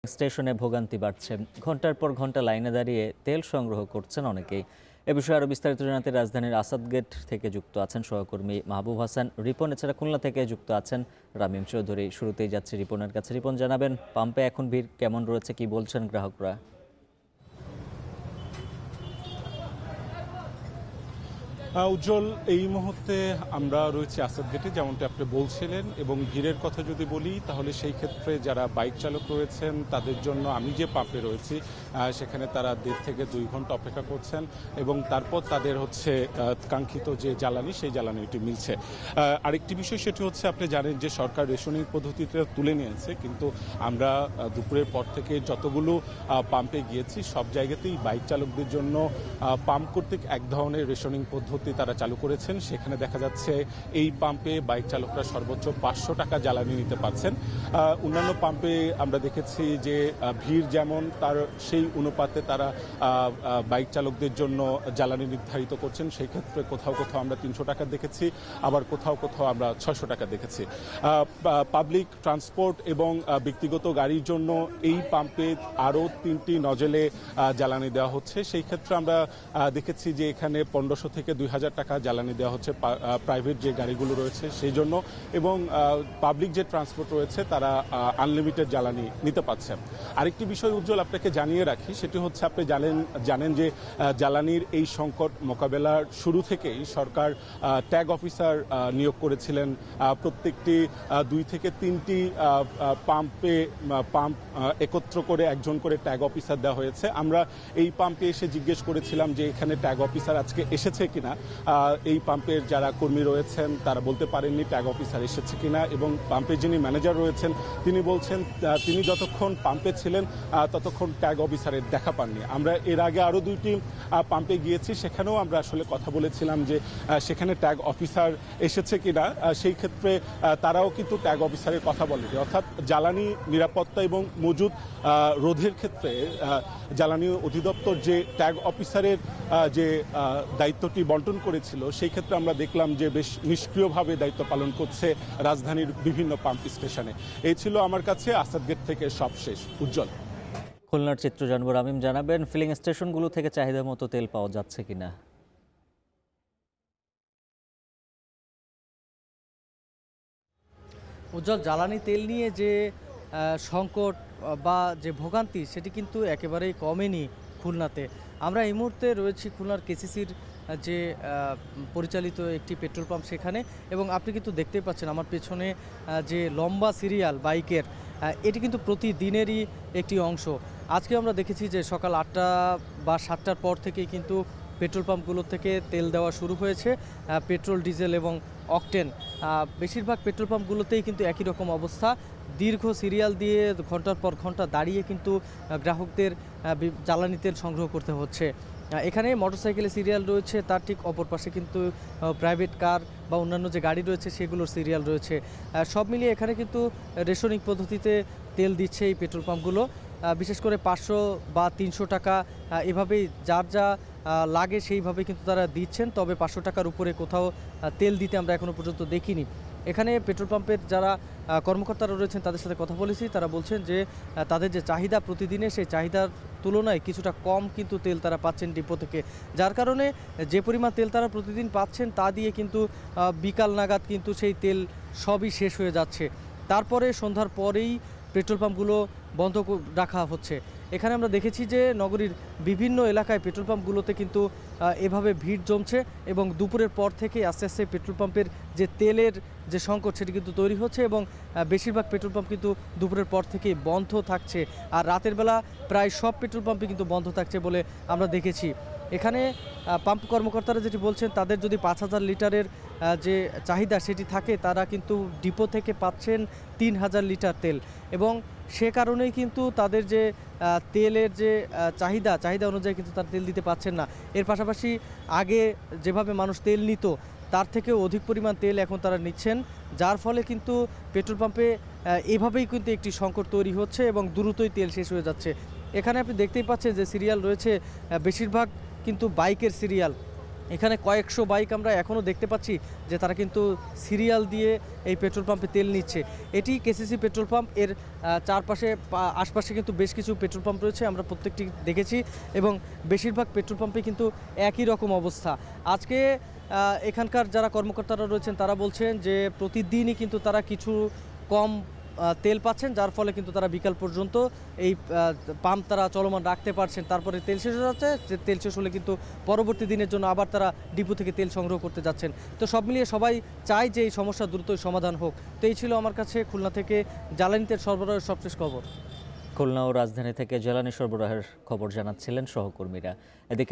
স্টেশনে ভোগান্তি বাড়ছে। ঘন্টার পর ঘন্টা লাইনে দাঁড়িয়ে তেল সংগ্রহ করছেন অনেকেই। এ বিষয়ে আরও বিস্তারিত জানাতে রাজধানীর আসাদ গেট থেকে যুক্ত আছেন সহকর্মী মাহবুব হাসান রিপন, এছাড়া খুলনা থেকে যুক্ত আছেন রামিম চৌধুরী। শুরুতেই যাচ্ছে রিপনের কাছে। রিপন, জানাবেন পাম্পে এখন ভিড় কেমন রয়েছে, কি বলছেন গ্রাহকরা? উজ্জ্বল, এই মুহূর্তে আমরা রয়েছি আসাদ গেটে, যেমনটা আপনি বলছিলেন। এবং ভিড়ের কথা যদি বলি তাহলে সেই ক্ষেত্রে যারা বাইক চালক রয়েছেন তাদের জন্য আমি যে পাম্পে রয়েছি সেখানে তারা 1.5 থেকে 2 ঘন্টা অপেক্ষা করছেন এবং তারপর তাদের কাঙ্ক্ষিত যে জ্বালানি সেই জ্বালানিটি মিলছে। আরেকটি বিষয় সেটি হচ্ছে, আপনি জানেন যে সরকার রেশনিং পদ্ধতিটা তুলে নিয়েছে, কিন্তু আমরা দুপুরের পর থেকে যতগুলো পাম্পে গিয়েছি সব জায়গাতেই বাইক চালকদের জন্য পাম্প কর্তৃক এক ধরনের রেশনিং পদ্ধতি তারা চালু করেছেন। সেখানে দেখা যাচ্ছে এই পাম্পে বাইক চালকরা সর্বোচ্চ 500 টাকা জ্বালানি নিতে পারছেন। অন্যান্য পাম্পে আমরা দেখেছি যে ভিড় যেমন, তার সেই অনুপাতে তারা বাইক চালকদের জন্য জ্বালানি নির্ধারিত করছেন। সেই ক্ষেত্রে কোথাও কোথাও আমরা 300 টাকা দেখেছি, আবার কোথাও কোথাও আমরা 600 টাকা দেখেছি। পাবলিক ট্রান্সপোর্ট এবং ব্যক্তিগত গাড়ির জন্য এই পাম্পে আরও 3টি নজলে জ্বালানি দেওয়া হচ্ছে। সেই ক্ষেত্রে আমরা দেখেছি যে এখানে 1500 থেকে 2000 টাকা জ্বালানি দেওয়া হচ্ছে প্রাইভেট যে গাড়িগুলো রয়েছে সেই জন্য, এবং পাবলিক যে ট্রান্সপোর্ট রয়েছে তারা আনলিমিটেড জ্বালানি নিতে পারছেন। আরেকটি বিষয় উজ্জ্বল আপনাকে জানিয়ে রাখি, সেটি হচ্ছে আপনি জানেন যে জ্বালানির এই সংকট মোকাবেলার শুরু থেকেই সরকার ট্যাগ অফিসার নিয়োগ করেছিলেন। প্রত্যেকটি 2 থেকে 3টি পাম্প একত্র করে একজন করে ট্যাগ অফিসার দেওয়া হয়েছে। আমরা এই পাম্পে এসে জিজ্ঞেস করেছিলাম যে এখানে ট্যাগ অফিসার আজকে এসেছে কিনা। এই পাম্পের যারা কর্মী রয়েছেন তারা বলতে পারেননি ট্যাগ অফিসার এসেছে কিনা, এবং পাম্পের যিনি ম্যানেজার রয়েছেন তিনি বলছেন তিনি যতক্ষণ পাম্পে ছিলেন ততক্ষণ ট্যাগ অফিসারের দেখা পাননি। আমরা এর আগে আরও 2টি পাম্পে গিয়েছি, সেখানেও আমরা আসলে কথা বলেছিলাম যে সেখানে ট্যাগ অফিসার এসেছে কিনা। সেই ক্ষেত্রে তারাও কিন্তু ট্যাগ অফিসারের কথা বলেনি। অর্থাৎ জ্বালানি নিরাপত্তা এবং মজুদ রোধের ক্ষেত্রে জ্বালানি অধিদপ্তর যে ট্যাগ অফিসারের যে দায়িত্বটি বন্টন করেছিল, সেই ক্ষেত্রে আমরা দেখলাম যে বেশ নিষ্ক্রিয়ভাবে দায়িত্ব পালন করছে রাজধানীর বিভিন্ন পাম্প স্টেশনে। এই ছিল আমার কাছে আসাদ গেট থেকে সবশেষ। উজ্জ্বল, খুলনার চিত্র জানবো। রামিম, জানাবেন ফিলিং স্টেশনগুলো থেকে চাহিদা মতো তেল পাওয়া যাচ্ছে কিনা? উজ্জ্বল, জ্বালানি তেল নিয়ে যে সংকট বা যে ভোগান্তি সেটি কিন্তু একেবারেই কমেনি খুলনাতে। আমরা এই মুহূর্তে রয়েছি খুলনার কেসিসির যে পরিচালিত একটি পেট্রোল পাম্প সেখানে, এবং আপনি কিন্তু দেখতেই পাচ্ছেন আমার পেছনে যে লম্বা সিরিয়াল বাইকের, এটি কিন্তু প্রতিদিনেরই একটি অংশ। আজকে আমরা দেখেছি যে সকাল 8টা বা 7টার পর থেকেই কিন্তু পেট্রোল পাম্পগুলো থেকে তেল দেওয়া শুরু হয়েছে, পেট্রোল, ডিজেল এবং অকটেন। বেশিরভাগ পেট্রোল পাম্পগুলোতেই কিন্তু একই রকম অবস্থা। দীর্ঘ সিরিয়াল দিয়ে ঘন্টার পর ঘন্টা দাঁড়িয়ে কিন্তু গ্রাহকদের জ্বালানি তেল সংগ্রহ করতে হচ্ছে। এখানে মোটরসাইকেলের সিরিয়াল রয়েছে, তার ঠিক অপর পাশে কিন্তু প্রাইভেট কার বা অন্যান্য যে গাড়ি রয়েছে সেগুলোর সিরিয়াল রয়েছে। সব মিলিয়ে এখানে কিন্তু রেশনিং পদ্ধতিতে তেল দিচ্ছে এই পেট্রোল পাম্পগুলো। বিশেষ করে 500 বা 300 টাকা এভাবেই যার যা লাগে সেইভাবে কিন্তু তারা দিচ্ছেন। তবে 500 টাকার উপরে কোথাও তেল দিতে আমরা এখনও পর্যন্ত দেখিনি। এখানে পেট্রোল পাম্পের যারা কর্মকর্তারা রয়েছেন তাদের সাথে কথা বলেছি, তারা বলছেন যে তাদের যে চাহিদা প্রতিদিনে, সেই চাহিদার তুলনায় কিছুটা কম কিন্তু তেল তারা পাচ্ছেন ডিপো থেকে, যার কারণে যে পরিমাণ তেল তারা প্রতিদিন পাচ্ছেন তা দিয়ে কিন্তু বিকাল নাগাদ কিন্তু সেই তেল সবই শেষ হয়ে যাচ্ছে। তারপরে সন্ধ্যার পরেই পেট্রোল পাম্পগুলো বন্ধ রাখা হচ্ছে। এখানে আমরা দেখেছি যে নগরীর বিভিন্ন এলাকায় পেট্রোল পাম্পগুলোতে কিন্তু এভাবে ভিড় জমছে, এবং দুপুরের পর থেকে আস্তে আস্তে পেট্রোল পাম্পের যে তেলের যে সংকট সেটি কিন্তু তৈরি হচ্ছে, এবং বেশিরভাগ পেট্রোল পাম্প কিন্তু দুপুরের পর থেকেই বন্ধ থাকছে। আর রাতের বেলা প্রায় সব পেট্রোল পাম্পই কিন্তু বন্ধ থাকছে বলে আমরা দেখেছি। এখানে পাম্প কর্মকর্তারা যেটি বলছেন, তাদের যদি 5000 লিটারের যে চাহিদা সেটি থাকে, তারা কিন্তু ডিপো থেকে পাচ্ছেন 3000 লিটার তেল, এবং সে কারণেই কিন্তু তাদের যে তেলের যে চাহিদা অনুযায়ী কিন্তু তারা তেল দিতে পারছেন না। এর পাশাপাশি আগে যেভাবে মানুষ তেল নিত তার থেকেও অধিক পরিমাণ তেল এখন তারা নিচ্ছেন, যার ফলে কিন্তু পেট্রোল পাম্পে এভাবেই কিন্তু একটি সংকট তৈরি হচ্ছে এবং দ্রুতই তেল শেষ হয়ে যাচ্ছে। এখানে আপনি দেখতেই পাচ্ছেন যে সিরিয়াল রয়েছে, বেশিরভাগ কিন্তু বাইকের সিরিয়াল। এখানে কয়েকশো বাইক আমরা এখনও দেখতে পাচ্ছি যে তারা কিন্তু সিরিয়াল দিয়ে এই পেট্রোল পাম্পে তেল নিচ্ছে। এটি কেসিসি পেট্রোল পাম্প, এর চারপাশে আশপাশে কিন্তু বেশ কিছু পেট্রোল পাম্প রয়েছে, আমরা প্রত্যেকটি দেখেছি এবং বেশিরভাগ পেট্রোল পাম্পে কিন্তু একই রকম অবস্থা। আজকে এখানকার যারা কর্মকর্তারা রয়েছেন তারা বলছেন যে প্রতিদিনই কিন্তু তারা কিছু কম তেল পাচ্ছেন, যার ফলে কিন্তু তারা বিকাল পর্যন্ত এই পাম্প তারা চলমান রাখতে পারছেন। তারপরে তেল শেষ হয়ে যাচ্ছে, যে তেল শেষ হলে কিন্তু পরবর্তী দিনের জন্য আবার তারা ডিপো থেকে তেল সংগ্রহ করতে যাচ্ছেন। তো সব মিলিয়ে সবাই চায় যে এই সমস্যা দ্রুতই সমাধান হোক। তো এই ছিল আমার কাছে খুলনা থেকে জ্বালানি তেল সরবরাহের সবশেষ খবর। খুলনা ও রাজধানী থেকে জ্বালানি সরবরাহের খবর জানাচ্ছিলেন সহকর্মীরা। এদিকে